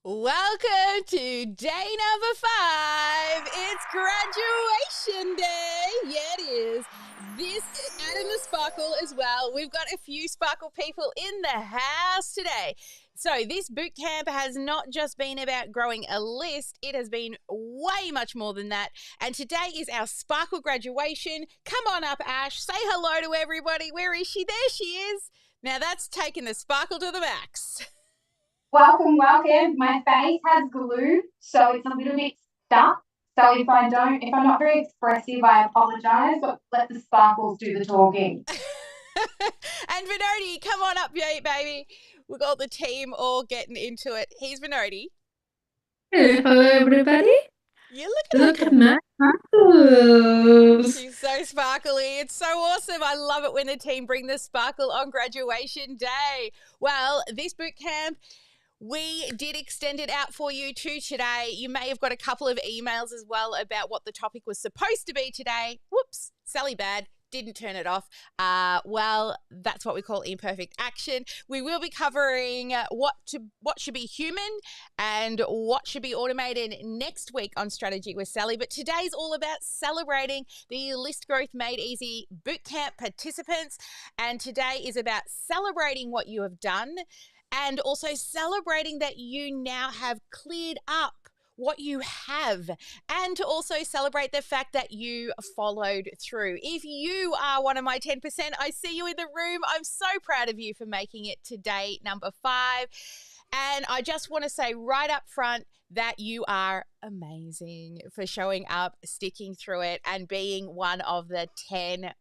Welcome to day number 5. It's graduation day. Yeah, it is. This adding the sparkle as well. We've got a few sparkle people in the house today. So this boot camp has not just been about growing a list. It has been way much more than that. And today is our sparkle graduation. Come on up, Ash. Say hello to everybody. Where is she? There she is. Now that's taking the sparkle to the max. Welcome. My face has glue, so it's a little bit stuck. So if I'm not very expressive, I apologise, but let the sparkles do the talking. And Vinodi, come on up, baby. We've got the team all getting into it. Here's Vinodi. Hello, everybody. You Look at my sparkles. She's so sparkly. It's so awesome. I love it when the team bring the sparkle on graduation day. Well, this boot camp, we did extend it out for you too today. You may have got a couple of emails as well about what the topic was supposed to be today. Whoops, Sally bad. Didn't turn it off. Well, that's what we call imperfect action. We will be covering what should be human and what should be automated next week on Strategy with Sally. But today's all about celebrating the List Growth Made Easy Bootcamp participants. And today is about celebrating what you have done and also celebrating that you now have cleared up what you have, and to also celebrate the fact that you followed through. If you are one of my 10%, I see you in the room. I'm so proud of you for making it to day number 5. And I just want to say right up front that you are amazing for showing up, sticking through it, and being one of the 10%.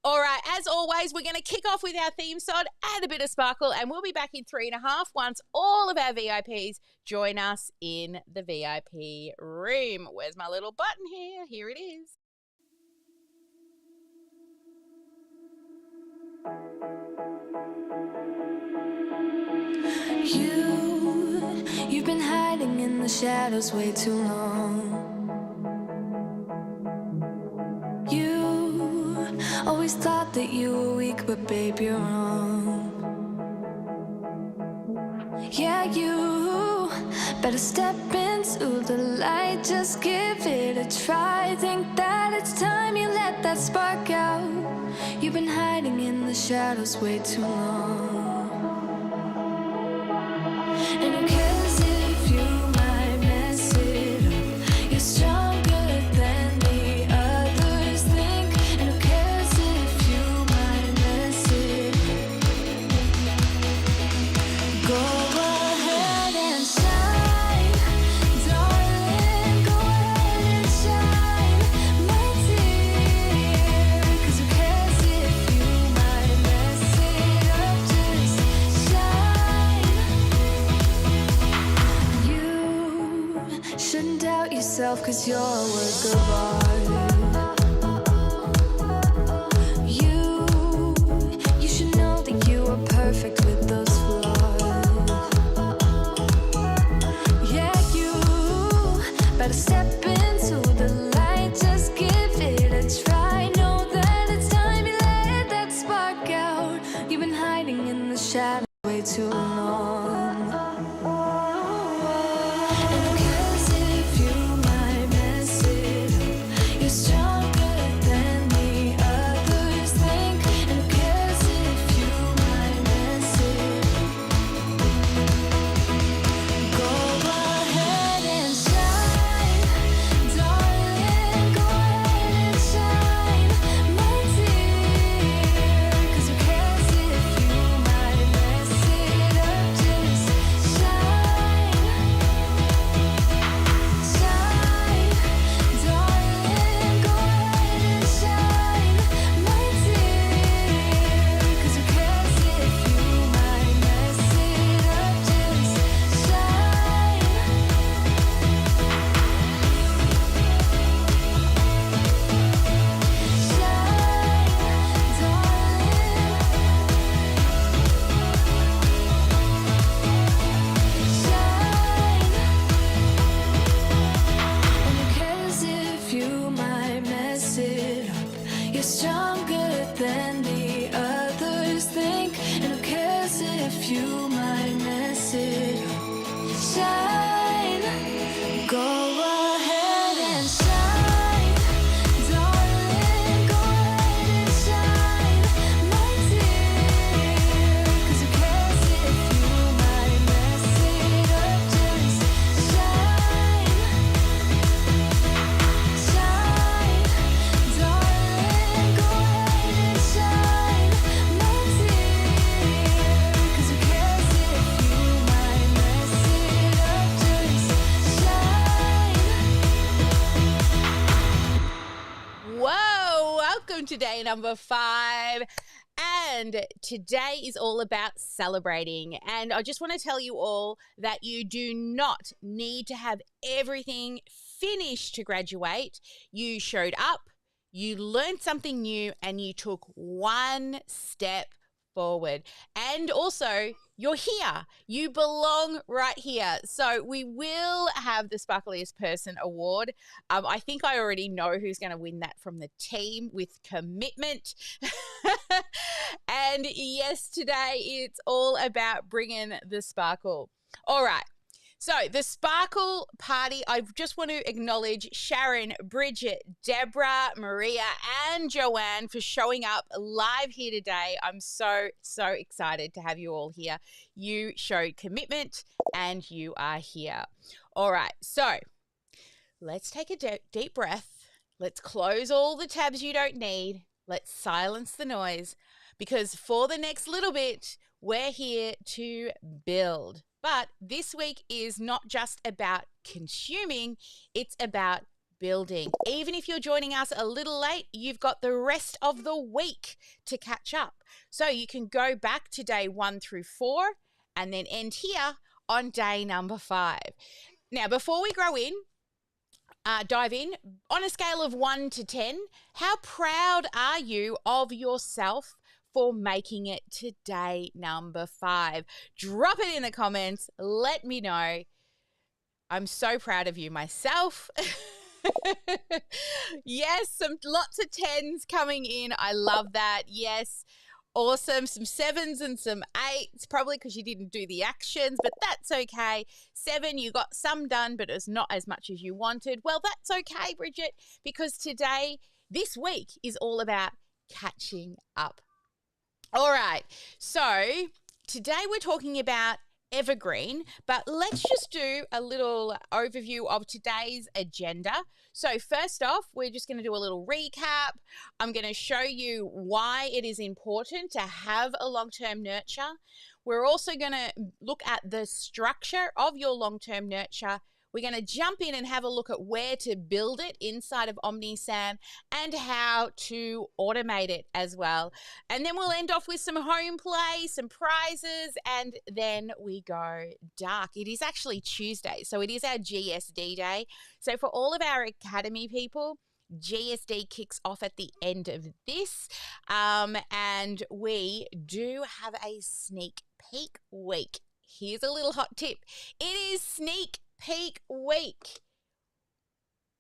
All right, as always, we're going to kick off with our theme song, add a bit of sparkle, and we'll be back in 3.5 once all of our VIPs join us in the VIP room. Where's my little button here? Here it is. You've been hiding in the shadows way too long. You always thought that you were weak, but babe, you're wrong. Yeah, you better step into the light, just give it a try. Think that it's time you let that spark out. You've been hiding in the shadows way too long. And who cares if you might mess it up? You're stronger than the others think. And who cares if you might mess it up? Go ahead and shine, darling. Go ahead and shine, my dear. 'Cause who cares if you might mess it up? Just shine. You shouldn't doubt yourself, 'cause you're a work of art. You should know that you are perfect with those flaws. Yeah, you better step into the light, just give it a try. Know that it's time you let that spark out. You've been hiding in the shadow way too long. And who cares if you might mess it up? You're strong. to day number 5. And today is all about celebrating. And I just want to tell you all that you do not need to have everything finished to graduate. You showed up, you learned something new, and you took one step forward. And also, you're here. You belong right here. So we will have the Sparkliest Person Award. I think I already know who's going to win that from the team with commitment. And yes, today it's all about bringing the sparkle. All right. So the Sparkle Party, I just want to acknowledge Sharon, Bridget, Deborah, Maria, and Joanne for showing up live here today. I'm so excited to have you all here. You showed commitment and you are here. All right, so let's take a deep breath. Let's close all the tabs you don't need. Let's silence the noise because for the next little bit, we're here to build. But this week is not just about consuming, it's about building. Even if you're joining us a little late, you've got the rest of the week to catch up. So you can go back to day 1 through 4 and then end here on day number 5. Now, before we dive in, on a scale of 1 to 10, how proud are you of yourself for making it to day number 5? Drop it in the comments. Let me know. I'm so proud of you myself. Yes, lots of 10s coming in. I love that. Yes. Awesome. Some 7s and some 8s, probably because you didn't do the actions, but that's okay. 7, you got some done, but it's not as much as you wanted. Well, that's okay, Bridget, because this week is all about catching up. All right, so today we're talking about Evergreen, but let's just do a little overview of today's agenda. So first off, we're just going to do a little recap. I'm going to show you why it is important to have a long-term nurture. We're also going to look at the structure of your long-term nurture. We're going to jump in and have a look at where to build it inside of OmniSam and how to automate it as well. And then we'll end off with some home play, some prizes, and then we go dark. It is actually Tuesday, so it is our GSD day. So for all of our Academy people, GSD kicks off at the end of this, and we do have a sneak peek week. Here's a little hot tip. It is sneak peek week.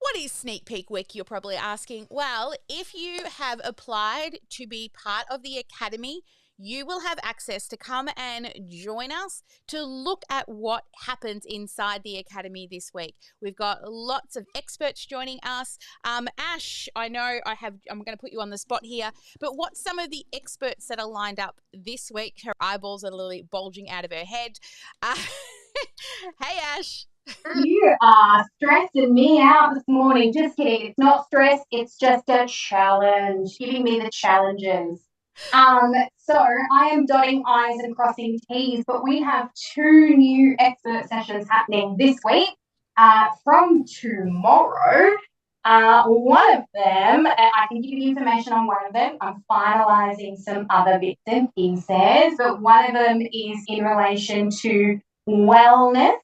What is sneak peek week, you're probably asking? Well, if you have applied to be part of the Academy, you will have access to come and join us to look at what happens inside the Academy this week. We've got lots of experts joining us. Ash, I know I'm going to put you on the spot here, but what's some of the experts that are lined up this week? Her eyeballs are literally bulging out of her head. Hey, Ash. You are stressing me out this morning. Just kidding. It's not stress. It's just a challenge. Giving me the challenges. So I am dotting I's and crossing T's, but we have 2 new expert sessions happening this week. From tomorrow, one of them, I can give you information on one of them. I'm finalising some other bits and pieces, but one of them is in relation to wellness.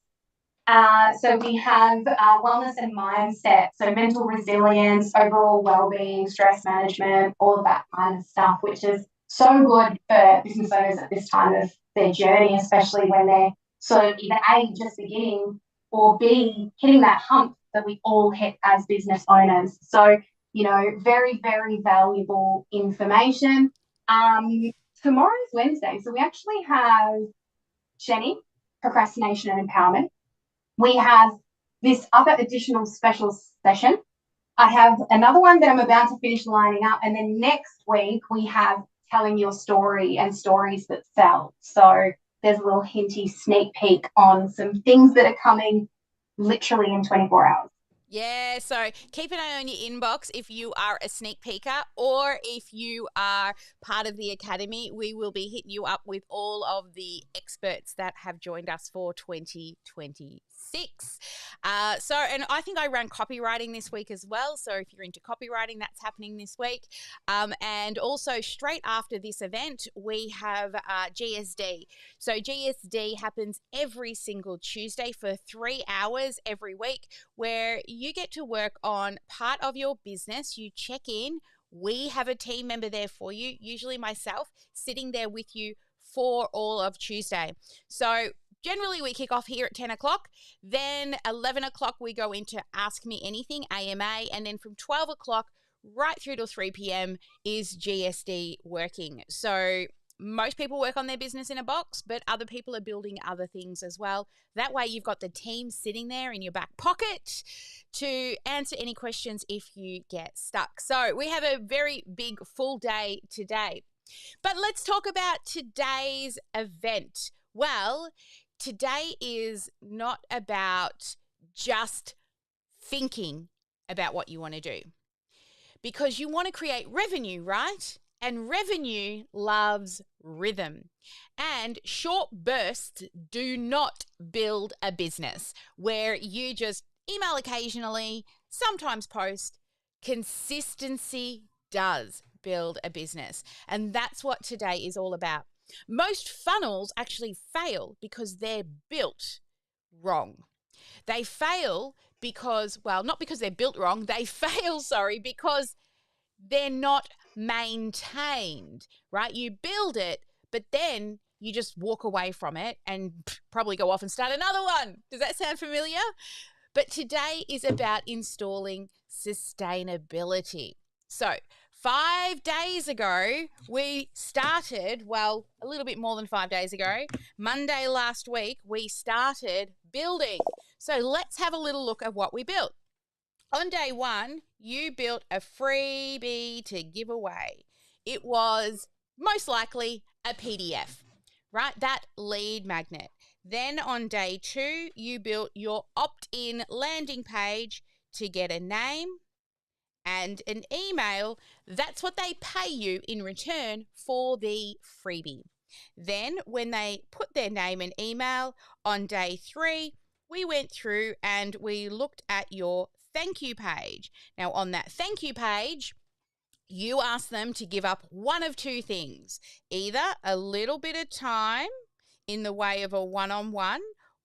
So we have wellness and mindset, so mental resilience, overall well-being, stress management, all of that kind of stuff, which is so good for business owners at this time of their journey, especially when they're sort of either A, just beginning, or B, hitting that hump that we all hit as business owners. So, very, very valuable information. Tomorrow's Wednesday, so we actually have Jenny, procrastination and empowerment. We have this other additional special session. I have another one that I'm about to finish lining up. And then next week, we have telling your story and stories that sell. So there's a little hinty sneak peek on some things that are coming literally in 24 hours. Yeah, so keep an eye on your inbox if you are a sneak peeker or if you are part of the academy. We will be hitting you up with all of the experts that have joined us for 2026. And I think I ran copywriting this week as well. So if you're into copywriting, that's happening this week. And also straight after this event, we have GSD. So GSD happens every single Tuesday for 3 hours every week, where you get to work on part of your business. You check in. We have a team member there for you, usually myself, sitting there with you for all of Tuesday. So generally we kick off here at 10 o'clock. Then 11 o'clock we go into Ask Me Anything, AMA. And then from 12 o'clock right through till 3 p.m. is GSD working. So most people work on their business in a box, but other people are building other things as well. That way you've got the team sitting there in your back pocket to answer any questions if you get stuck. So we have a very big full day today. But let's talk about today's event. Well, today is not about just thinking about what you want to do, because you want to create revenue, right? And revenue loves rhythm. And short bursts do not build a business where you just email occasionally, sometimes post. Consistency does build a business. And that's what today is all about. Most funnels actually fail because they're built wrong. They fail because, well, not because they're built wrong. They fail, because they're not maintained, right? You build it, but then you just walk away from it and probably go off and start another one. Does that sound familiar? But today is about installing sustainability. So 5 days ago, we started, well, a little bit more than 5 days ago, Monday last week, we started building. So let's have a little look at what we built. On day one, you built a freebie to give away. It was most likely a PDF, right? That lead magnet. Then on day two, you built your opt-in landing page to get a name and an email. That's what they pay you in return for the freebie. Then when they put their name and email on day three, we went through and we looked at your thank you page. Now on that thank you page, you ask them to give up one of two things, either a little bit of time in the way of a one-on-one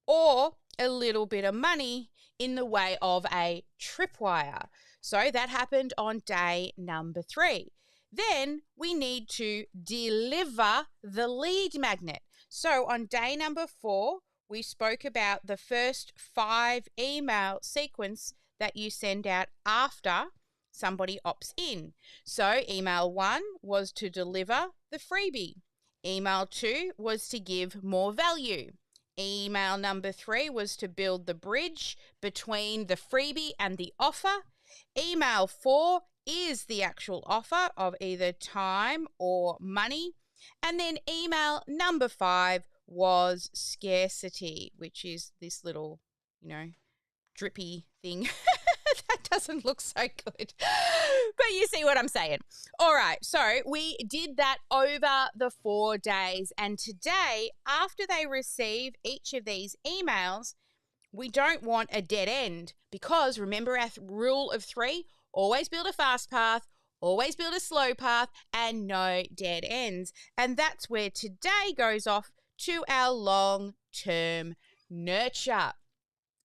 or a little bit of money in the way of a Tripwire. So that happened on day number 3. Then we need to deliver the lead magnet. So on day number 4, we spoke about the first 5 email sequence that you send out after somebody opts in. So email 1 was to deliver the freebie. Email 2 was to give more value. Email number 3 was to build the bridge between the freebie and the offer. Email 4 is the actual offer of either time or money. And then email number 5 was scarcity, which is this little, drippy thing. That doesn't look so good. But you see what I'm saying. All right, so we did that over the 4 days. And today, after they receive each of these emails, we don't want a dead end, because remember our rule of 3, always build a fast path, always build a slow path, and no dead ends. And that's where today goes off to our long-term nurture.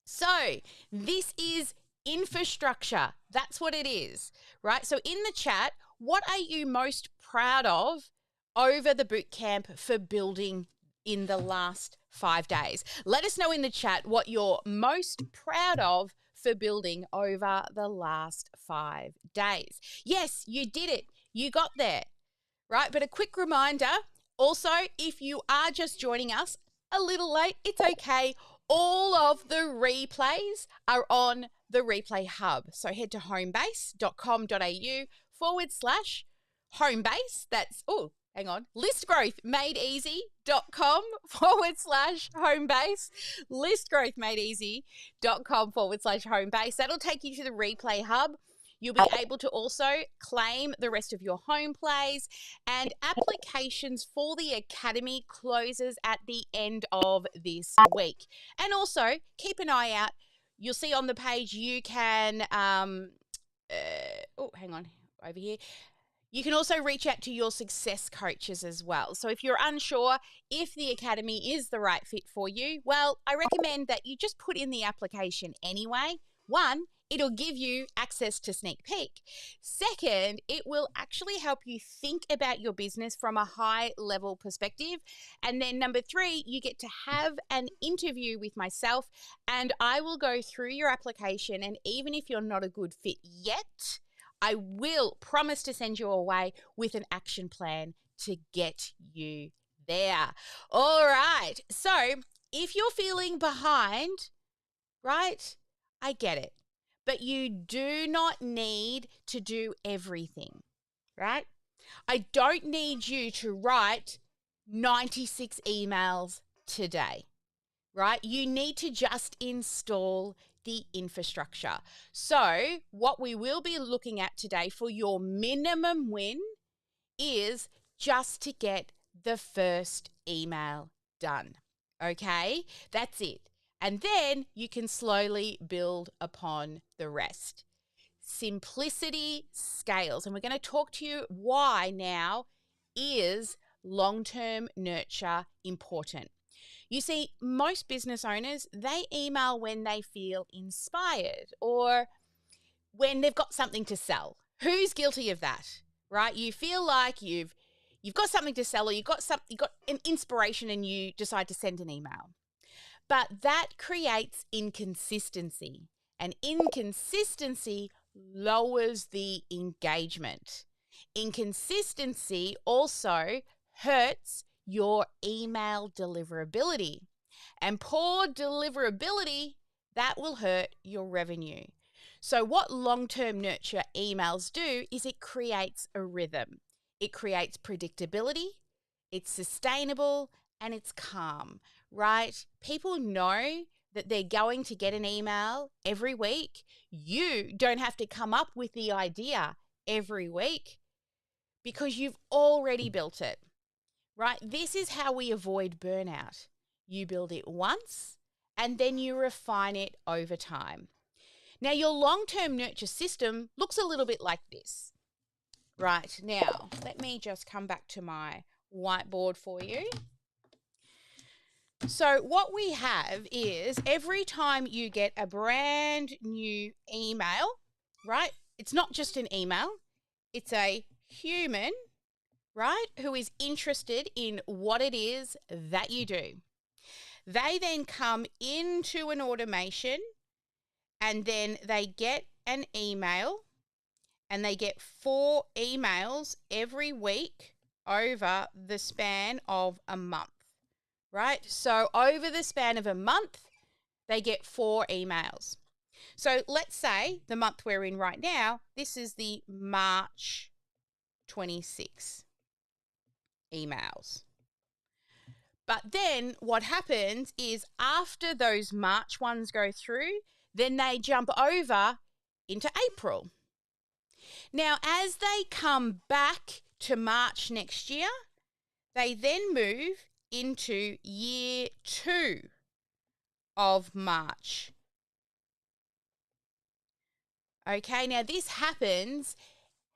So this is infrastructure. That's what it is, right? So in the chat, what are you most proud of over the bootcamp for building in the last 5 days? Let us know in the chat what you're most proud of for building over the last 5 days. Yes, you did it. You got there, right? But a quick reminder, also, if you are just joining us a little late, it's okay. All of the replays are on the Replay Hub. So head to homebase.com.au/homebase. That's, listgrowthmadeeasy.com/home base. Listgrowthmadeeasy.com/home base. That'll take you to the replay hub. You'll be able to also claim the rest of your home plays, and applications for the Academy closes at the end of this week. And also, keep an eye out. You'll see on the page you can, over here. You can also reach out to your success coaches as well. So if you're unsure if the Academy is the right fit for you, well, I recommend that you just put in the application anyway. One, it'll give you access to sneak peek. Second, it will actually help you think about your business from a high level perspective. And then number three, you get to have an interview with myself, and I will go through your application. And even if you're not a good fit yet, I will promise to send you away with an action plan to get you there. All right. So if you're feeling behind, right, I get it. But you do not need to do everything, right? I don't need you to write 96 emails today, right? You need to just install the infrastructure. So what we will be looking at today for your minimum win is just to get the first email done. Okay, that's it. And then you can slowly build upon the rest. Simplicity scales. And we're going to talk to you why now is long-term nurture important. You see, most business owners, they email when they feel inspired or when they've got something to sell. Who's guilty of that, right? You feel like you've got something to sell, or you've got an inspiration and you decide to send an email. But that creates inconsistency, and inconsistency lowers the engagement. Inconsistency also hurts your email deliverability, and poor deliverability, that will hurt your revenue. So what long-term nurture emails do is it creates a rhythm. It creates predictability, it's sustainable, and it's calm, right? People know that they're going to get an email every week. You don't have to come up with the idea every week because you've already built it, right? This is how we avoid burnout. You build it once and then you refine it over time. Now, your long-term nurture system looks a little bit like this. Right, now, let me just come back to my whiteboard for you. So what we have is every time you get a brand new email, right? It's not just an email. It's a human, right, who is interested in what it is that you do. They then come into an automation and then they get an email, and they get 4 emails every week over the span of a month, right? So over the span of a month, they get 4 emails. So let's say the month we're in right now, this is the March 26 emails. But then what happens is after those March ones go through, then they jump over into April. Now, as they come back to March next year, they then move into year 2 of March. Okay, now this happens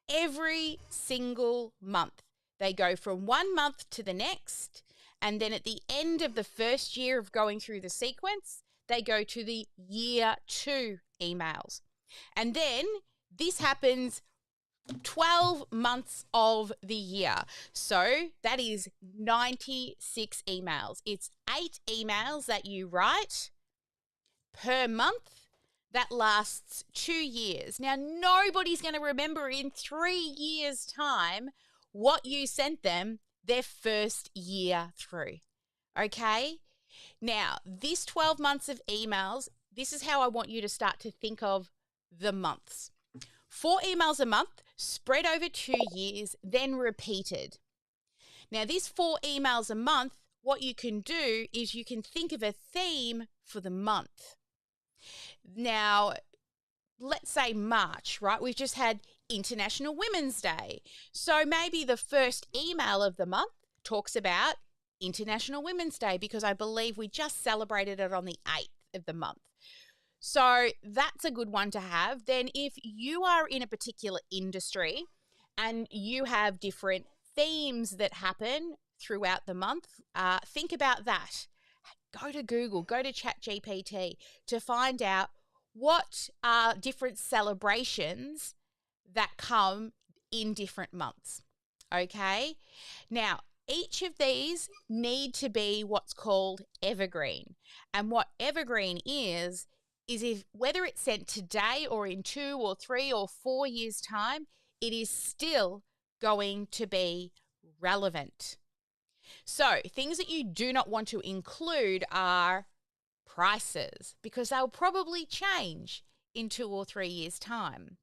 every single month. They go from one month to the next, and then at the end of the first year of going through the sequence, they go to the year 2 emails. And then this happens 12 months of the year. So that is 96 emails. It's 8 emails that you write per month. That lasts 2 years. Now, nobody's going to remember in 3 years' time what you sent them their first year through. Okay? Now, this 12 months of emails, this is how I want you to start to think of the months. 4 emails a month, spread over 2 years, then repeated. Now, this 4 emails a month, what you can do is you can think of a theme for the month. Now, let's say March, right? We've just had International Women's Day. So maybe the first email of the month talks about International Women's Day, because I believe we just celebrated it on the 8th of the month. So that's a good one to have. Then if you are in a particular industry and you have different themes that happen throughout the month, think about that. Go to Google, go to ChatGPT to find out what are different celebrations that come in different months. Okay? Now, each of these need to be what's called evergreen. And what evergreen is if whether it's sent today or in 2 or 3 or 4 years' time, it is still going to be relevant. So things that you do not want to include are prices, because they'll probably change in 2 or 3 years' time.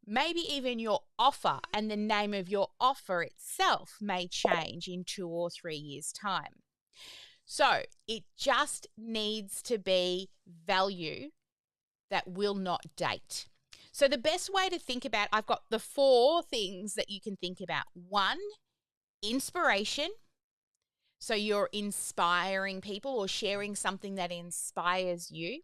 Maybe even your offer and the name of your offer itself may change in 2 or 3 years' time. So it just needs to be value that will not date. So the best way to think about, I've got the 4 things that you can think about. 1, inspiration. So you're inspiring people or sharing something that inspires you.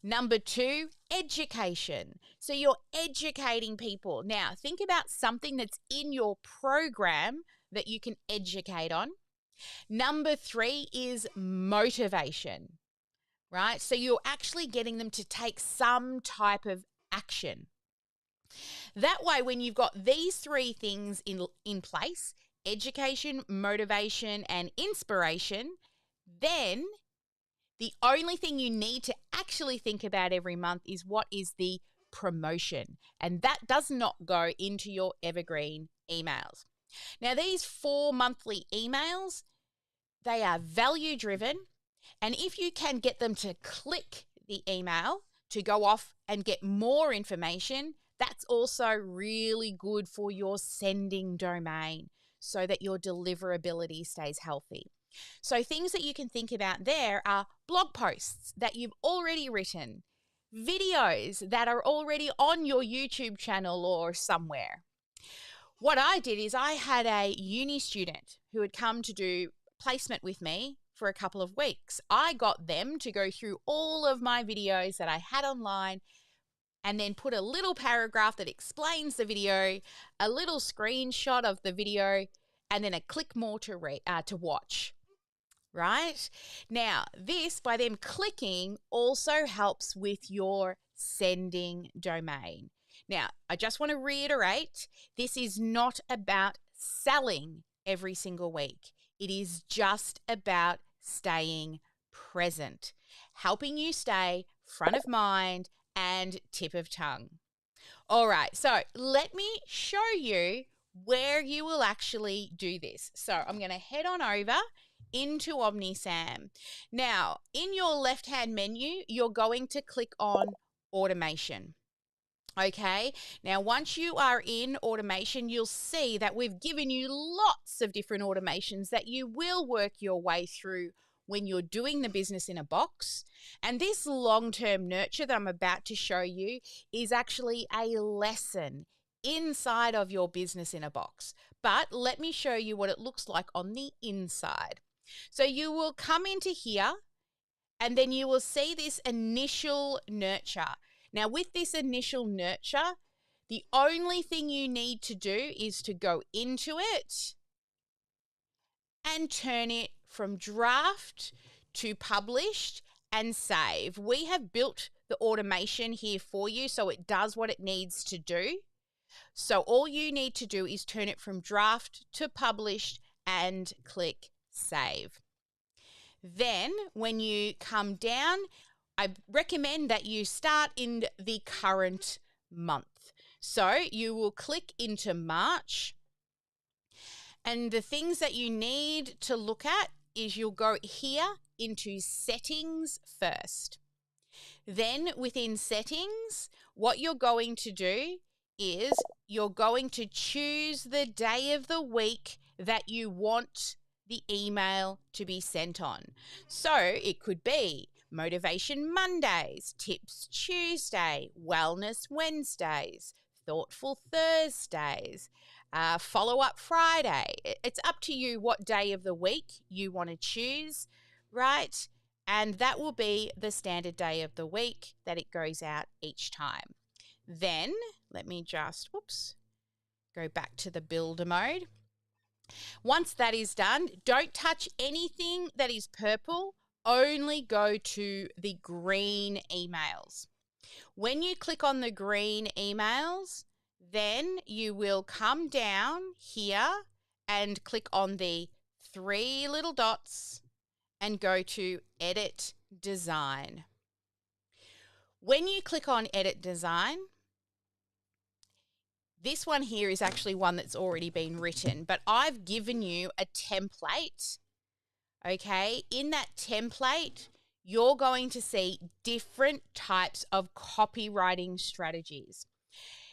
Number 2, education. So you're educating people. Now, think about something that's in your program that you can educate on. Number 3 is motivation, right? So you're actually getting them to take some type of action. That way, when you've got these 3 things in place, education, motivation, and inspiration, then the only thing you need to actually think about every month is what is the promotion. And that does not go into your evergreen emails. Now, these 4 monthly emails, they are value driven. And if you can get them to click the email to go off and get more information, that's also really good for your sending domain so that your deliverability stays healthy. So things that you can think about there are blog posts that you've already written, videos that are already on your YouTube channel or somewhere. What I did is I had a uni student who had come to do placement with me for a couple of weeks. I got them to go through all of my videos that I had online and then put a little paragraph that explains the video, a little screenshot of the video, and then a click more to watch. Right? Now, this, by them clicking, also helps with your sending domain. Now, I just want to reiterate, this is not about selling every single week. It is just about staying present, helping you stay front of mind and tip of tongue. All right, so let me show you where you will actually do this. So I'm going to head on over into OmniSam. Now, in your left-hand menu, you're going to click on automation. Okay, now once you are in automation, you'll see that we've given you lots of different automations that you will work your way through when you're doing the business in a box. And this long-term nurture that I'm about to show you is actually a lesson inside of your business in a box. But let me show you what it looks like on the inside. So you will come into here and then you will see this initial nurture. Now, with this initial nurture, the only thing you need to do is to go into it and turn it from draft to published and save. We have built the automation here for you so it does what it needs to do. So all you need to do is turn it from draft to published and click save. Then when you come down, I recommend that you start in the current month. So you will click into March, and the things that you need to look at is you'll go here into settings first. Then within settings, what you're going to do is you're going to choose the day of the week that you want the email to be sent on. So it could be Motivation Mondays, Tips Tuesday, Wellness Wednesdays, Thoughtful Thursdays, Follow-up Friday. It's up to you what day of the week you want to choose, right? And that will be the standard day of the week that it goes out each time. Then, let me just, go back to the builder mode. Once that is done, don't touch anything that is purple, only go to the green emails. When you click on the green emails, then you will come down here and click on the 3 little dots and go to Edit Design. When you click on Edit Design, this one here is actually one that's already been written, but I've given you a template, okay? In that template, you're going to see different types of copywriting strategies.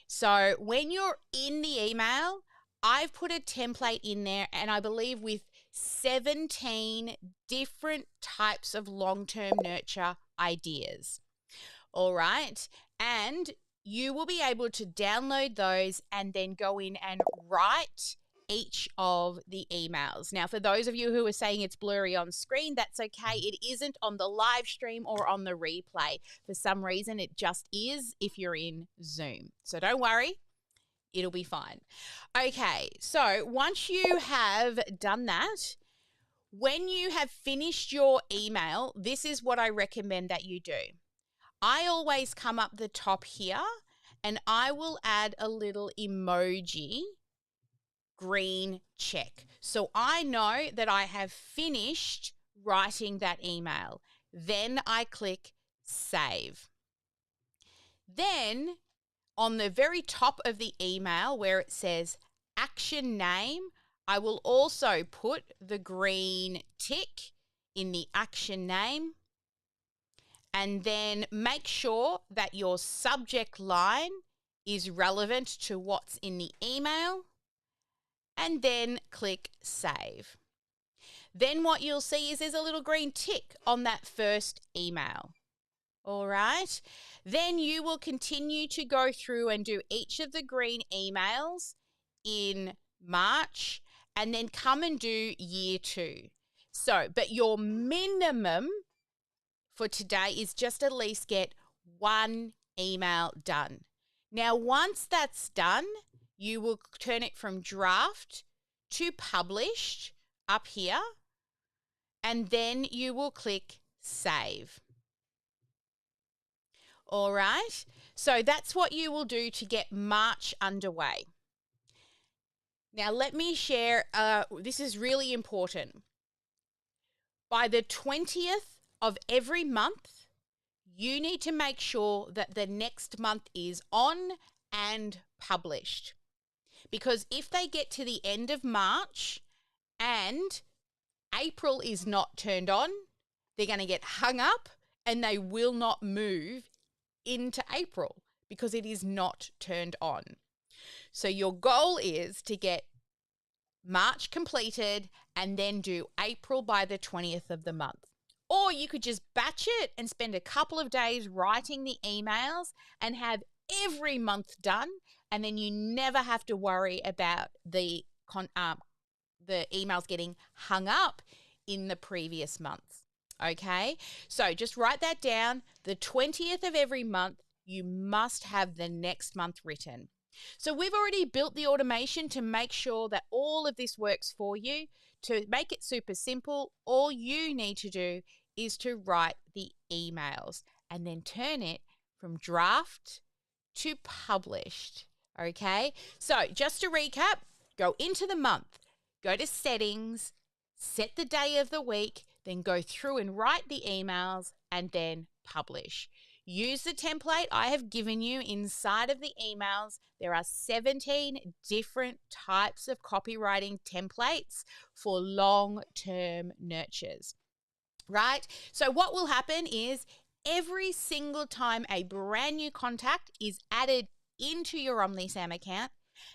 So when you're in the email, I've put a template in there, and I believe with 17 different types of long-term nurture ideas. All right. And you will be able to download those and then go in and write each of the emails. Now, for those of you who are saying it's blurry on screen, that's okay. It isn't on the live stream or on the replay. For some reason, it just is if you're in Zoom. So don't worry. It'll be fine. Okay, so once you have done that, when you have finished your email, this is what I recommend that you do. I always come up the top here and I will add a little emoji, green check. So I know that I have finished writing that email. Then I click save. Then on the very top of the email where it says action name, I will also put the green tick in the action name. And then make sure that your subject line is relevant to what's in the email, and then click save. Then what you'll see is there's a little green tick on that first email. All right. Then you will continue to go through and do each of the green emails in March, and then come and do year 2. So, but your minimum for today is just at least get 1 email done. Now, once that's done, you will turn it from draft to published up here, and then you will click save. All right, so that's what you will do to get March underway. Now, let me share, this is really important. By the 20th of every month, you need to make sure that the next month is on and published. Because if they get to the end of March and April is not turned on, they're going to get hung up and they will not move into April because it is not turned on. So your goal is to get March completed and then do April by the 20th of the month. Or you could just batch it and spend a couple of days writing the emails and have every month done, and then you never have to worry about the emails getting hung up in the previous months. Okay, so just write that down. The 20th of every month, you must have the next month written. So we've already built the automation to make sure that all of this works for you. To make it super simple, all you need to do is to write the emails and then turn it from draft to published. Okay, so just to recap, go into the month, go to settings, set the day of the week, then go through and write the emails and then publish. Use the template I have given you inside of the emails. There are 17 different types of copywriting templates for long-term nurtures, right? So what will happen is every single time a brand new contact is added into your OmniSam account,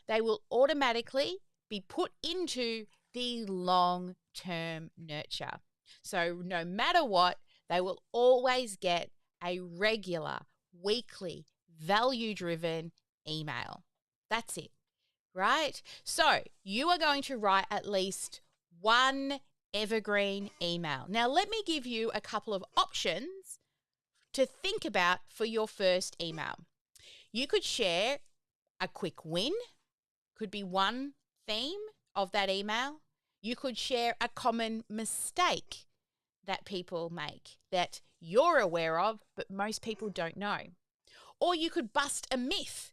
they will automatically be put into the long-term nurture. So no matter what, they will always get a regular, weekly, value-driven email. That's it, right? So you are going to write at least one evergreen email. Now, let me give you a couple of options to think about for your first email. You could share a quick win, could be one theme of that email. You could share a common mistake that people make that you're aware of, but most people don't know. Or you could bust a myth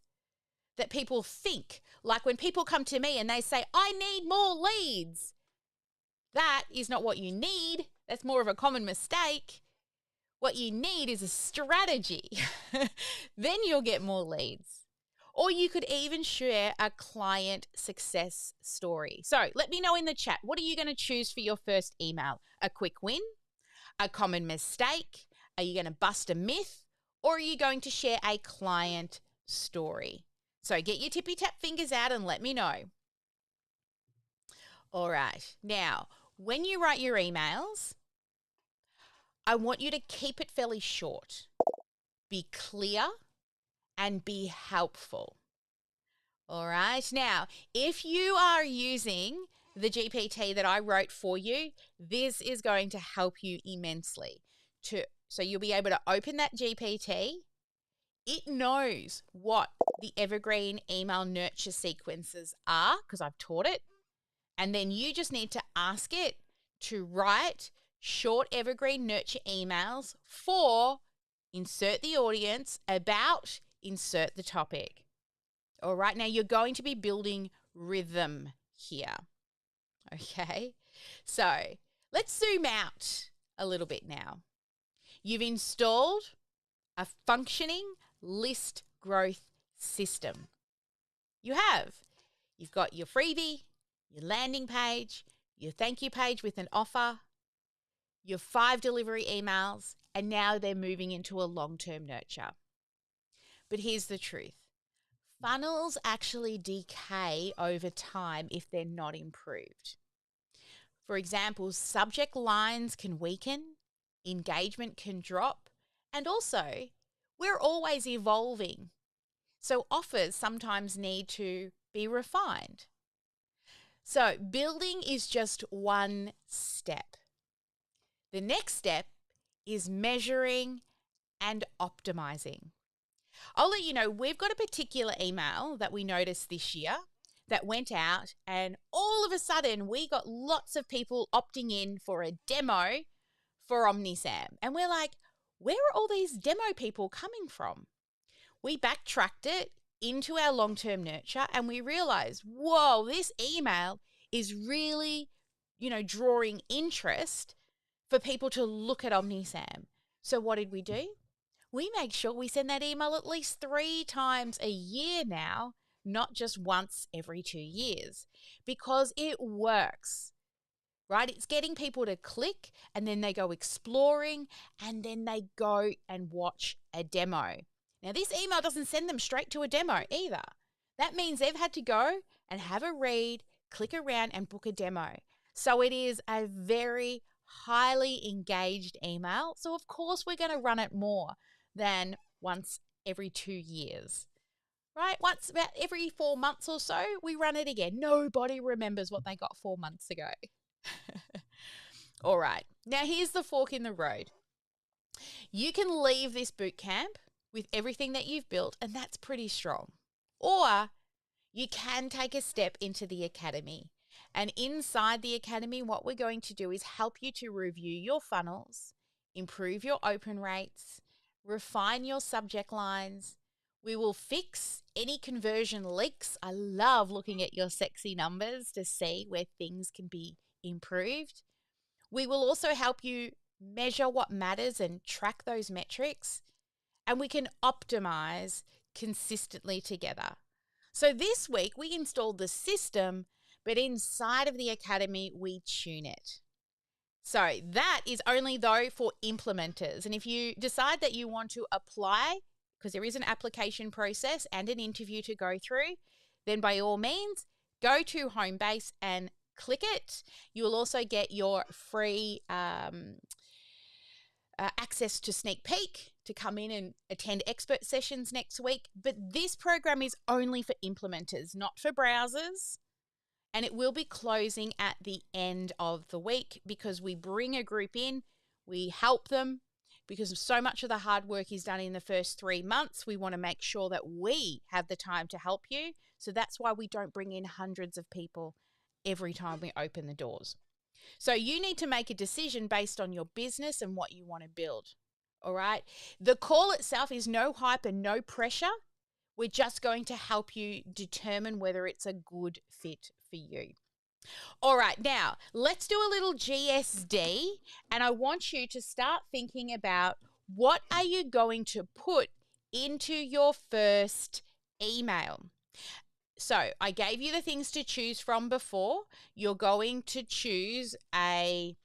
that people think, like when people come to me and they say, I need more leads. That is not what you need. That's more of a common mistake. What you need is a strategy. Then you'll get more leads. Or you could even share a client success story. So let me know in the chat, what are you going to choose for your first email? A quick win? A common mistake? Are you going to bust a myth? Or are you going to share a client story? So get your tippy tap fingers out and let me know. All right. Now, when you write your emails, I want you to keep it fairly short. Be clear and be helpful. All right. Now, if you are using the GPT that I wrote for you, this is going to help you immensely. So you'll be able to open that GPT. It knows what the evergreen email nurture sequences are because I've taught it. And then you just need to ask it to write short evergreen nurture emails for insert the audience, about, insert the topic. All right, now you're going to be building rhythm here. Okay, so let's zoom out a little bit now. You've installed a functioning list growth system. You have. You've got your freebie, your landing page, your thank you page with an offer, your 5 delivery emails, and now they're moving into a long-term nurture. But here's the truth. Funnels actually decay over time if they're not improved. For example, subject lines can weaken, engagement can drop, and also we're always evolving. So offers sometimes need to be refined. So building is just one step. The next step is measuring and optimizing. I'll let you know, we've got a particular email that we noticed this year that went out, and all of a sudden we got lots of people opting in for a demo for OmniSam. And we're like, where are all these demo people coming from? We backtracked it into our long-term nurture and we realized, whoa, this email is really, drawing interest for people to look at OmniSam. So what did we do? We make sure we send that email at least 3 times a year now, not just once every 2 years, because it works, right? It's getting people to click and then they go exploring and then they go and watch a demo. Now, this email doesn't send them straight to a demo either. That means they've had to go and have a read, click around and book a demo. So it is a very highly engaged email. So of course we're going to run it more than once every 2 years, right? Once about every 4 months or so, we run it again. Nobody remembers what they got 4 months ago. All right. Now here's the fork in the road. You can leave this bootcamp with everything that you've built, and that's pretty strong. Or you can take a step into the academy. And inside the academy, what we're going to do is help you to review your funnels, improve your open rates, refine your subject lines. We will fix any conversion leaks. I love looking at your sexy numbers to see where things can be improved. We will also help you measure what matters and track those metrics. And we can optimize consistently together. So this week we installed the system, but inside of the academy, we tune it. So that is only though for implementers. And if you decide that you want to apply, because there is an application process and an interview to go through, then by all means, go to Homebase and click it. You will also get your free access to sneak peek to come in and attend expert sessions next week. But this program is only for implementers, not for browsers. And it will be closing at the end of the week because we bring a group in, we help them, because so much of the hard work is done in the first 3 months. We want to make sure that we have the time to help you. So that's why we don't bring in hundreds of people every time we open the doors. So you need to make a decision based on your business and what you want to build. All right. The call itself is no hype and no pressure. We're just going to help you determine whether it's a good fit for you. All right, now let's do a little GSD, and I want you to start thinking about what are you going to put into your first email. So I gave you the things to choose from before. You're going to choose a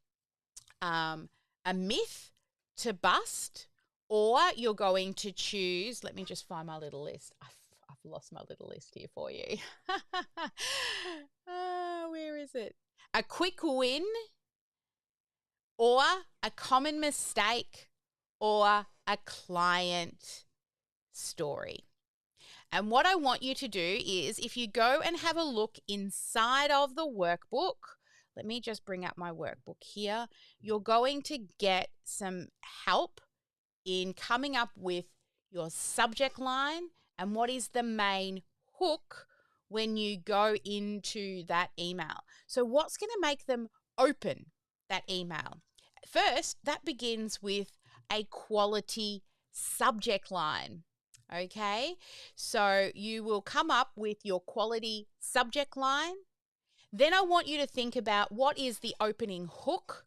myth to bust, or you're going to choose, let me just find my little list. I've lost my little list here for you. Where is it? A quick win, or a common mistake, or a client story. And what I want you to do is, if you go and have a look inside of the workbook, let me just bring up my workbook here. You're going to get some help in coming up with your subject line and what is the main hook when you go into that email. So what's going to make them open that email? First, that begins with a quality subject line. Okay, so you will come up with your quality subject line. Then I want you to think about what is the opening hook.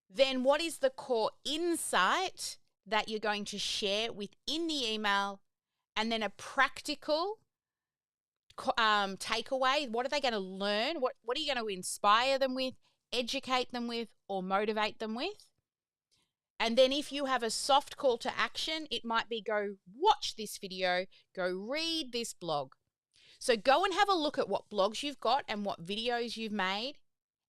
Then what is the core insight that you're going to share within the email? And then a practical takeaway. What are they going to learn? What are you going to inspire them with, educate them with, or motivate them with? And then if you have a soft call to action, it might be go watch this video, go read this blog. So go and have a look at what blogs you've got and what videos you've made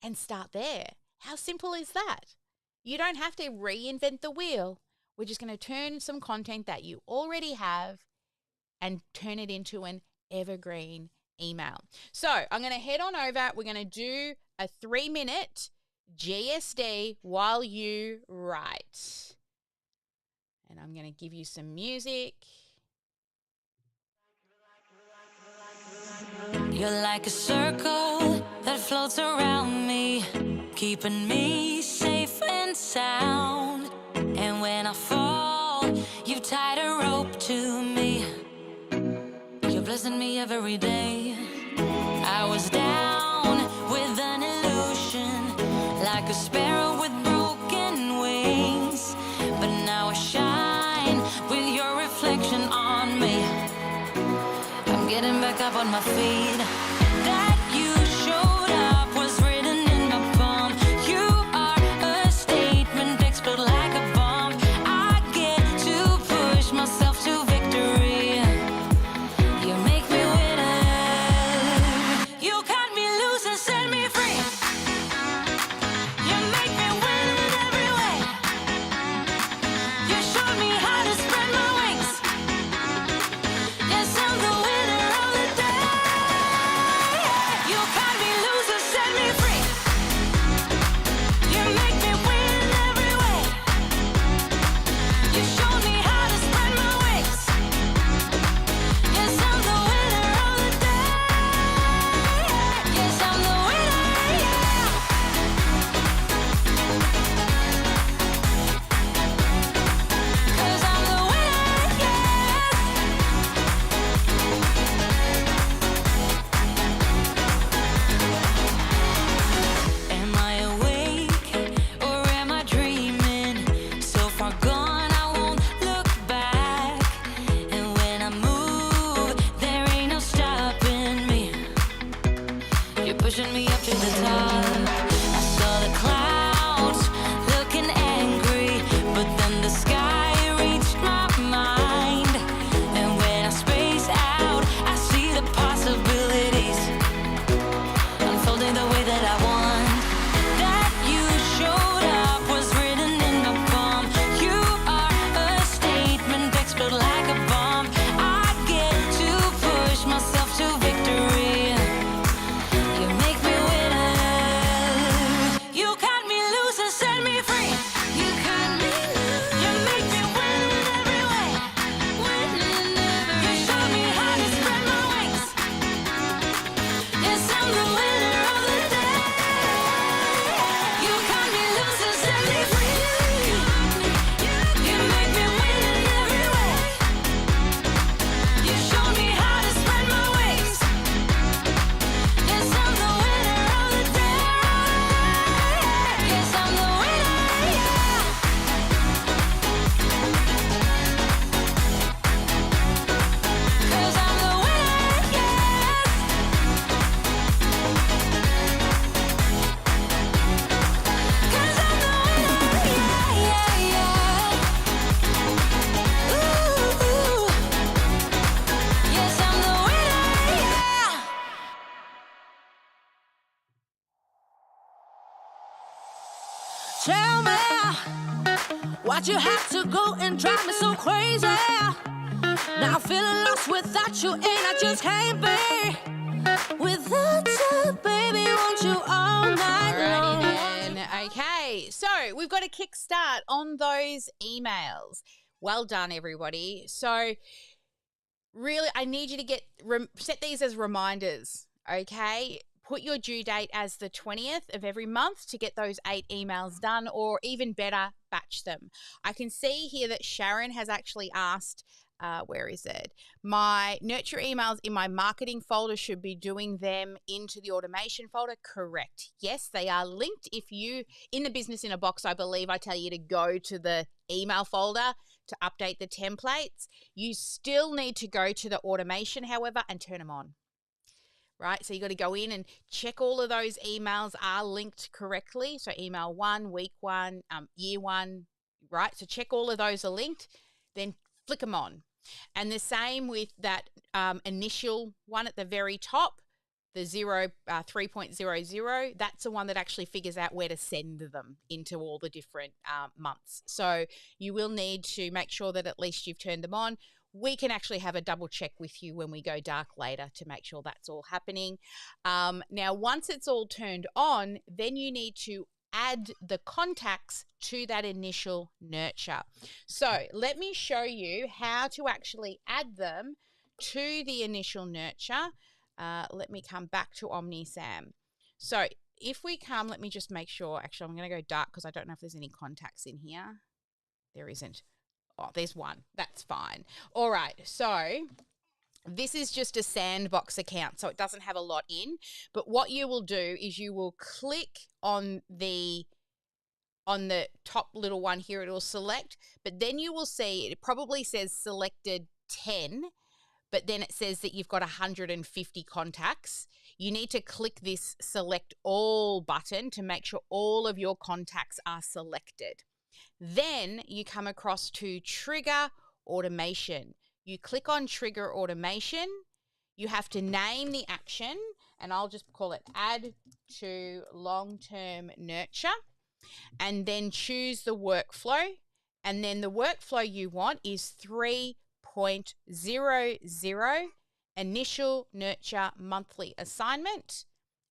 and start there. How simple is that? You don't have to reinvent the wheel. We're just going to turn some content that you already have and turn it into an evergreen email. So I'm going to head on over. We're going to do a 3-minute GSD while you write. And I'm going to give you some music. You're like a circle that floats around me, keeping me safe and sound. And when I fall, you tied a rope to me. You're blessing me every day. I was down with an illusion, like a sparrow with broken wings. But now I shine with your reflection on me. I'm getting back up on my feet. That you showed up was written in my palm. You are a statement, explode like a bomb. I get to push myself to victory. You make me winner. You cut me loose and set me free. You make me win in every way. You showed me how to spread my wings. Yes, I'm the winner of the day. You cut me loose and set me free. You make me win in every way. You showed me how to spread my wings. Yes, I'm the winner of the day. Yes, I'm the winner, yeah. 'Cause I'm the winner, yes. Am I awake or am I dreaming? So far gone, I won't Why'd you have to go and drive me so crazy? Now I'm feeling lost without you, and I just can't be without you, baby. Want you all night long. Alrighty then. Okay, so we've got a kickstart on those emails. Well done, everybody. So really, I need you to set these as reminders, okay? Put your due date as the 20th of every month to get those 8 emails done, or even better, batch them. I can see here that Sharon has actually asked, where is it? My nurture emails in my marketing folder, should be doing them into the automation folder. Correct. Yes, they are linked. If you, in the business in a box, I believe I tell you to go to the email folder to update the templates. You still need to go to the automation, however, and turn them on. Right, so you got to go in and check all of those emails are linked correctly. So email 1, week 1, year 1, right? So check all of those are linked, then flick them on. And the same with that initial one at the very top, the 3.00. That's the one that actually figures out where to send them into all the different months. So you will need to make sure that at least you've turned them on. We can actually have a double check with you when we go dark later to make sure that's all happening. Now, once it's all turned on, then you need to add the contacts to that initial nurture. So let me show you how to actually add them to the initial nurture. Let me come back to OmniSam. So if we come, let me just make sure. Actually, I'm going to go dark because I don't know if there's any contacts in here. There isn't. Oh, there's one. That's fine. All right. So this is just a sandbox account, so it doesn't have a lot in. But what you will do is you will click on the top little one here. It will select, but then you will see it probably says selected 10, but then it says that you've got 150 contacts. You need to click this select all button to make sure all of your contacts are selected. Then you come across to trigger automation. You click on trigger automation. You have to name the action, and I'll just call it add to long-term nurture, and then choose the workflow. And then the workflow you want is 3.00 initial nurture monthly assignment,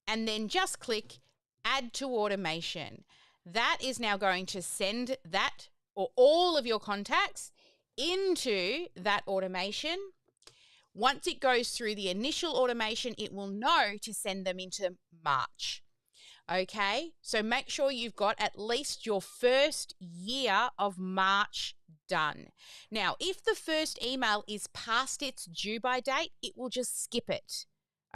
and then just click add to automation. That is now going to send that or all of your contacts into that automation. Once it goes through the initial automation, it will know to send them into March. Okay, so make sure you've got at least your first year of March done. Now, if the first email is past its due by date, it will just skip it.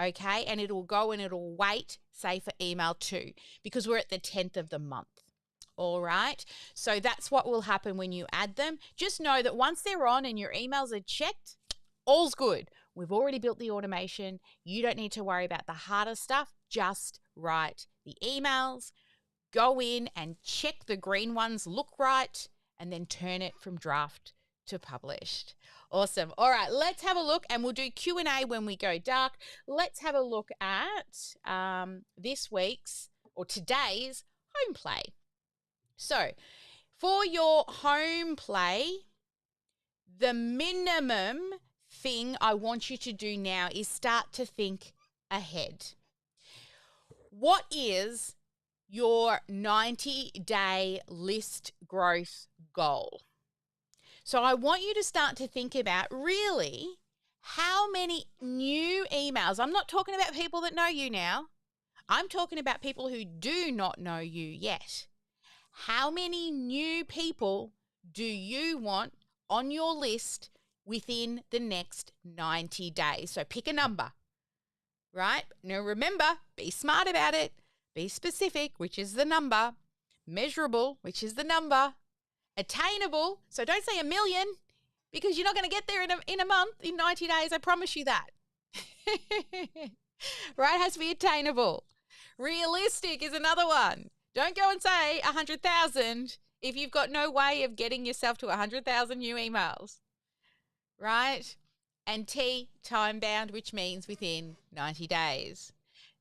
Okay, and it'll go and it'll wait, say, for email 2, because we're at the 10th of the month. All right, so that's what will happen when you add them. Just know that once they're on and your emails are checked, all's good. We've already built the automation. You don't need to worry about the harder stuff. Just write the emails, go in and check the green ones look right, and then turn it from draft to published. Awesome. All right, let's have a look, and we'll do Q&A when we go dark. Let's have a look at this week's or today's home play. So for your home play, the minimum thing I want you to do now is start to think ahead. What is your 90-day list growth goal? So I want you to start to think about really how many new emails. I'm not talking about people that know you now. I'm talking about people who do not know you yet. How many new people do you want on your list within the next 90 days? So pick a number, right? Now remember, be smart about it. Be specific, which is the number. Measurable, which is the number. Attainable, so don't say 1 million, because you're not going to get there in a month, in 90 days, I promise you that. Right? It has to be attainable. Realistic is another one. Don't go and say 100,000 if you've got no way of getting yourself to 100,000 new emails, right? And T, time bound, which means within 90 days.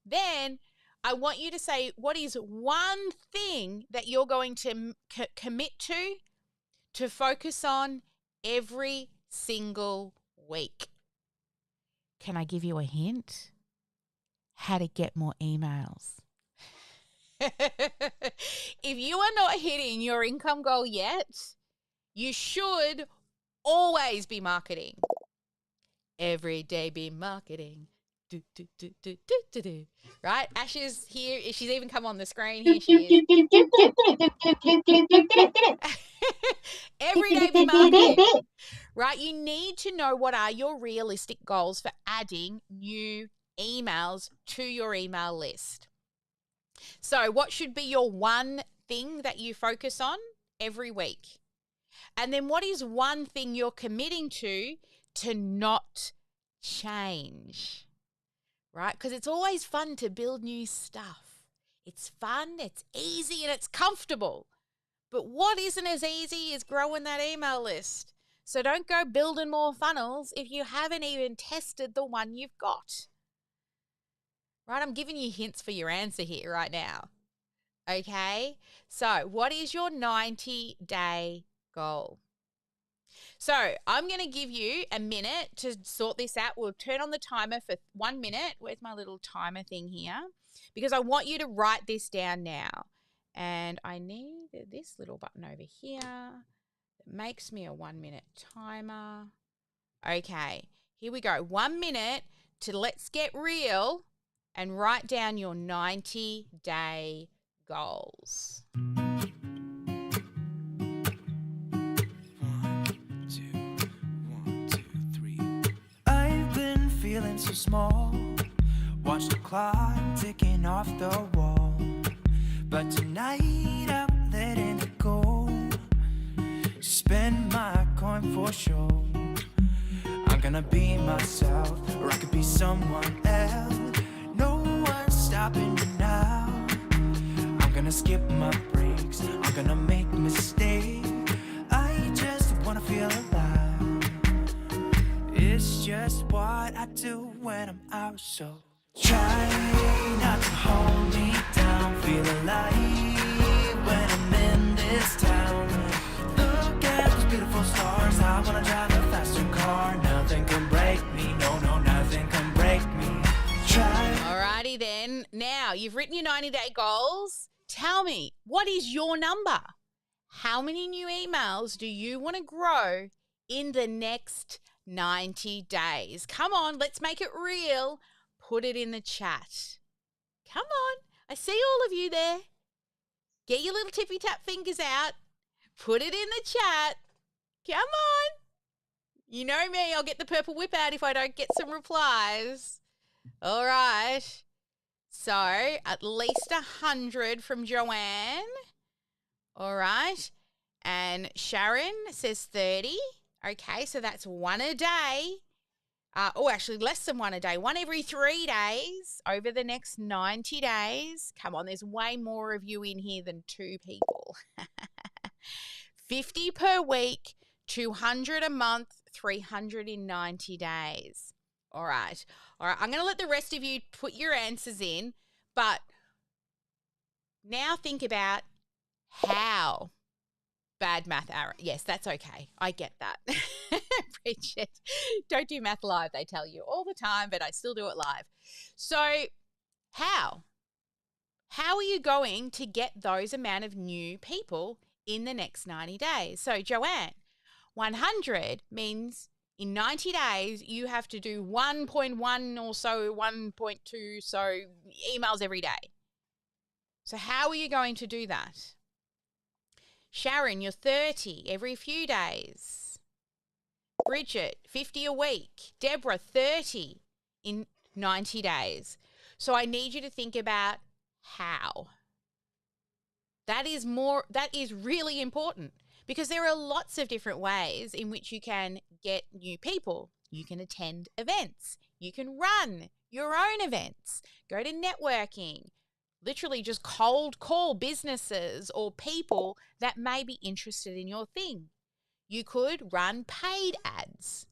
Then I want you to say what is one thing that you're going to commit to focus on every single week. Can I give you a hint? How to get more emails. If you are not hitting your income goal yet, you should always be marketing. Every day be marketing. Do, do, do, do, do, do, do. Right? Ash is here. She's even come on the screen. Here she is. Every day be marketing. Right? You need to know what are your realistic goals for adding new emails to your email list. So what should be your one thing that you focus on every week? And then what is one thing you're committing to not change? Right? Because it's always fun to build new stuff. It's fun, it's easy, and it's comfortable. But what isn't as easy as growing that email list? So don't go building more funnels if you haven't even tested the one you've got. Right? I'm giving you hints for your answer here right now. Okay? So what is your 90-day goal? So I'm going to give you a minute to sort this out. We'll turn on the timer for 1 minute. Where's my little timer thing here? Because I want you to write this down now. And I need this little button over here that makes me a 1 minute timer. Okay, here we go. 1 minute to let's get real and write down your 90-day goals. Feeling so small, watch the clock ticking off the wall, but tonight I'm letting it go. Spend my coin for sure. I'm gonna be myself, or I could be someone else. No one's stopping me now. I'm gonna skip my breaks, I'm gonna make mistakes. I just wanna feel alive. It's just what I do when I'm out, so try not to hold me down. Feel alive when I'm in this town. Look at those beautiful stars. I wanna drive a faster car. Nothing can break me. No, nothing can break me. Try. Alrighty then. Now, you've written your 90-day goals. Tell me, what is your number? How many new emails do you want to grow in the next 90 days? Come on, let's make it real. Put it in the chat. Come on. I see all of you there. Get your little tippy tap fingers out. Put it in the chat. Come on. You know me, I'll get the purple whip out if I don't get some replies. All right. So, at least 100 from Joanne. All right. And Sharon says 30. Okay, so that's one a day. Actually, less than one a day. One every 3 days over the next 90 days. Come on, there's way more of you in here than 2 people. 50 per week, 200 a month, 300 in 90 days. All right. I'm going to let the rest of you put your answers in, but now think about how. Bad math, Aaron. Yes, that's okay. I get that. Bridget, don't do math live, they tell you all the time, but I still do it live. So how? How are you going to get those amount of new people in the next 90 days? So Joanne, 100 means in 90 days, you have to do 1.1 or so, 1.2 so emails every day. So how are you going to do that? Sharon, you're 30 every few days. Bridget, 50 a week. Deborah, 30 in 90 days. So I need you to think about how. That is really important because there are lots of different ways in which you can get new people. You can attend events. You can run your own events. Go to networking. Literally just cold call businesses or people that may be interested in your thing. You could run paid ads,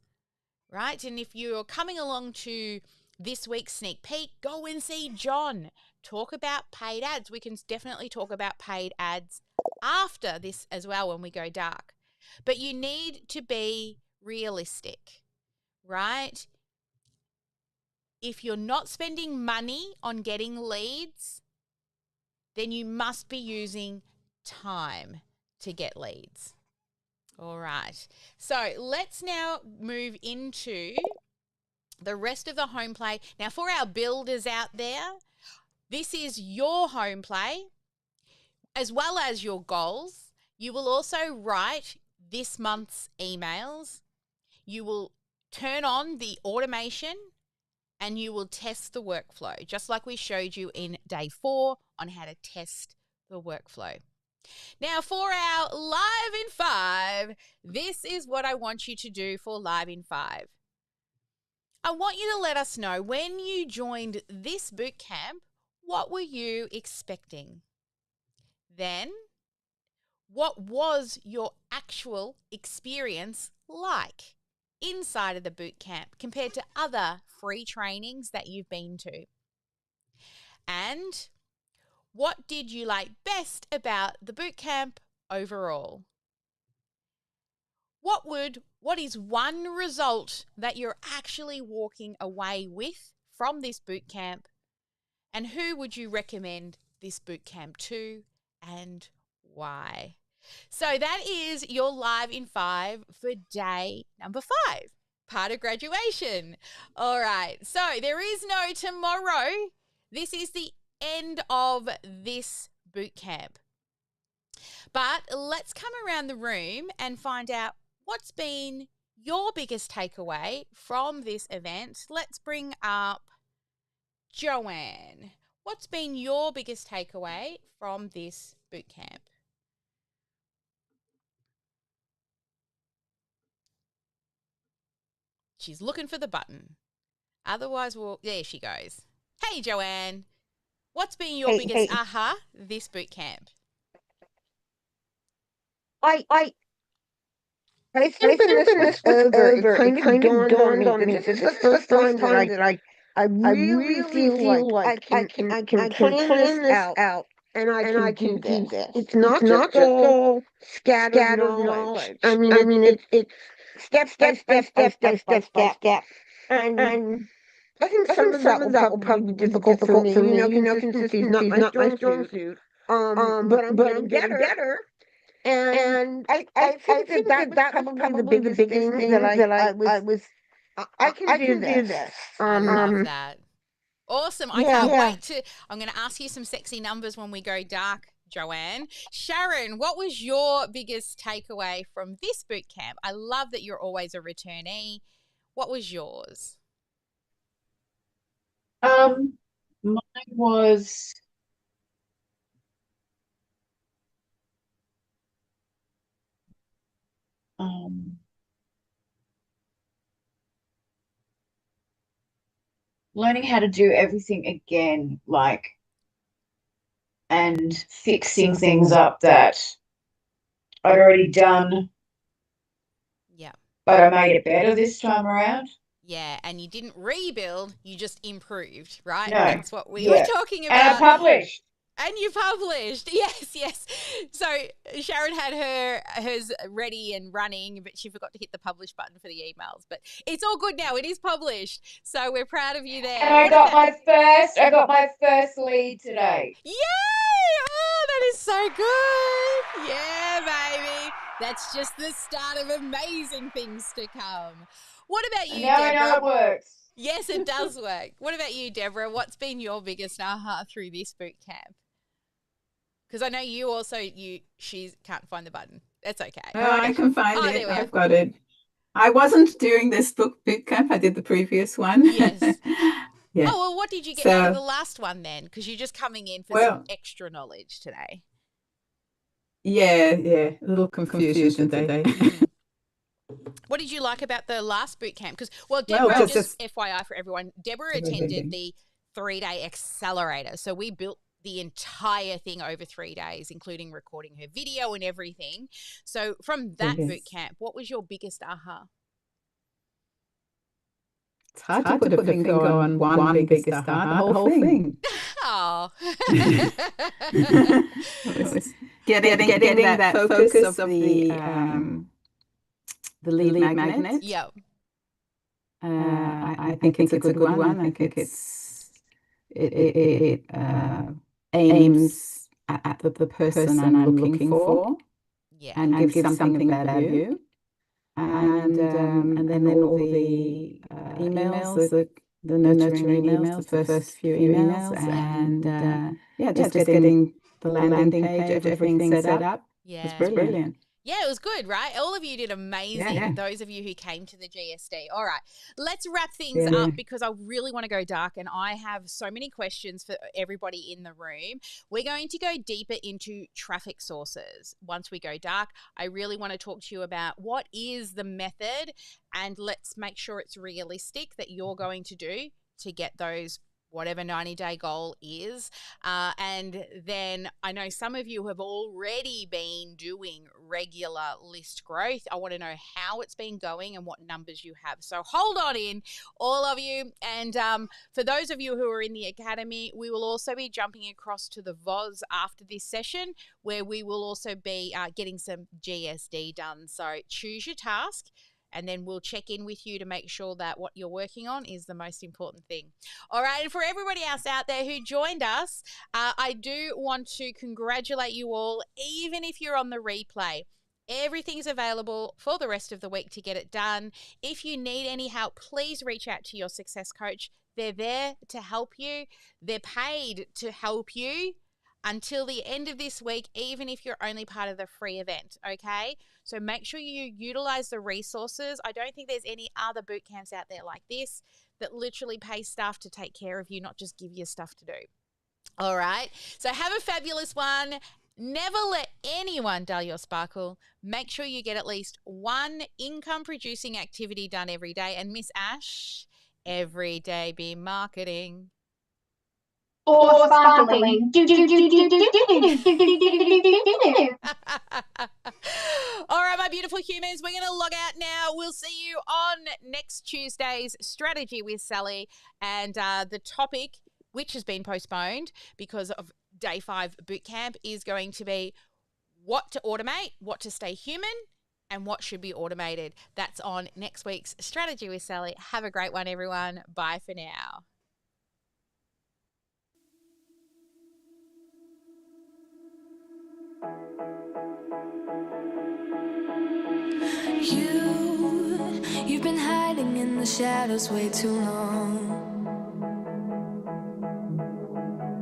right? And if you're coming along to this week's sneak peek, go and see John. talk about paid ads. We can definitely talk about paid ads after this as well when we go dark. But you need to be realistic, right? If you're not spending money on getting leads, then you must be using time to get leads. All right. So let's now move into the rest of the home play. Now, for our builders out there, this is your home play as well as your goals. You will also write this month's emails. You will turn on the automation and you will test the workflow, just like we showed you in day 4 on how to test the workflow. Now, for our Live in 5, this is what I want you to do for Live in 5. I want you to let us know when you joined this bootcamp, what were you expecting? Then, what was your actual experience like inside of the bootcamp compared to other free trainings that you've been to? And what did you like best about the bootcamp overall? What is one result that you're actually walking away with from this bootcamp? And who would you recommend this bootcamp to and why? So that is your Live in 5 for day number 5, part of graduation. All right, so there is no tomorrow. This is the end of this bootcamp. But let's come around the room and find out what's been your biggest takeaway from this event. Let's bring up Joanne. What's been your biggest takeaway from this bootcamp? She's looking for the button. Otherwise, there she goes. Hey, Joanne. What's been your biggest aha this bootcamp? I think when this was over, it kind of dawned on me that this is the first time that I really feel like I can plan this out and I can do this. It's not just all scattered knowledge. I mean, it's step by step. And I think some of that will probably be difficult for me. Consistency is not my strong suit. But I'm getting better. And I think that was probably the biggest thing that I can do this. I love that. Awesome. I can't wait to, I'm going to ask you some sexy numbers when we go dark, Joanne. Sharon, what was your biggest takeaway from this boot camp? I love that you're always a returnee. What was yours? Mine was learning how to do everything again, and fixing things up that I'd already done. Yeah. But I made it better this time around. Yeah, and you didn't rebuild, you just improved, right? No. That's what we were talking about. And I published. And you published. Yes. So Sharon had hers ready and running, but she forgot to hit the publish button for the emails. But it's all good now. It is published. So we're proud of you there. And I got my first lead today. Yay! Oh, that is so good. Yeah, baby. That's just the start of amazing things to come. What about you, now Deborah? I know it works. Yes, it does work. What about you, Deborah? What's been your biggest aha through this boot camp? Because I know you also, she can't find the button. That's okay. No, I can find it. There we I've got it. I wasn't doing this boot camp. I did the previous one. Yes. Yeah. Oh, well, what did you get out of the last one then? Because you're just coming in for some extra knowledge today. Yeah. A little confusion today. What did you like about the last boot camp? Because, Deborah, just FYI for everyone, Deborah attended the 3-day accelerator. So we built the entire thing over 3 days, including recording her video and everything. So from that boot camp, what was your biggest aha? It's hard to put a finger on one bigger star, the whole thing. Oh. Getting that focus of the lead magnet. Yep. I think it's a good one. I think it aims at the person I'm looking for, Yeah. and gives something of value. And then all the emails, the nurturing emails, the first few emails, and just getting the landing page, everything set up. Yeah. It's brilliant. Yeah, it was good, right? All of you did amazing. Yeah. Those of you who came to the GSD. All right, let's wrap things up because I really want to go dark and I have so many questions for everybody in the room. We're going to go deeper into traffic sources. Once we go dark, I really want to talk to you about what is the method, and let's make sure it's realistic that you're going to do to get those whatever 90-day goal is. And then I know some of you have already been doing regular list growth. I want to know how it's been going and what numbers you have. So hold on in, all of you. And for those of you who are in the academy, we will also be jumping across to the VOZ after this session, where we will also be getting some GSD done. So choose your task, and then we'll check in with you to make sure that what you're working on is the most important thing. All right, and for everybody else out there who joined us, I do want to congratulate you all, even if you're on the replay. Everything's available for the rest of the week to get it done. If you need any help, please reach out to your success coach. They're there to help you. They're paid to help you until the end of this week, even if you're only part of the free event, okay? So make sure you utilize the resources. I don't think there's any other boot camps out there like this that literally pay staff to take care of you, not just give you stuff to do. All right? So have a fabulous one. Never let anyone dull your sparkle. Make sure you get at least one income-producing activity done every day. And Miss Ash, every day be marketing. Or sparkling. All right, my beautiful humans, we're going to log out now. We'll see you on next Tuesday's Strategy with Sally. And the topic, which has been postponed because of Day 5 Bootcamp, is going to be what to automate, what to stay human, and what should be automated. That's on next week's Strategy with Sally. Have a great one, everyone. Bye for now. You've been hiding in the shadows way too long.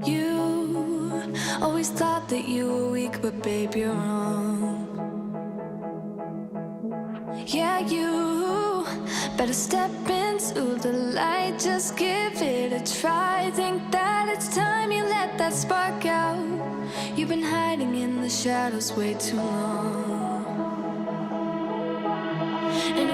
You always thought that you were weak, but babe, you're wrong. Yeah, you better step into the light, just give it a try. Think that it's time you let that spark out. You've been hiding in the shadows way too long. And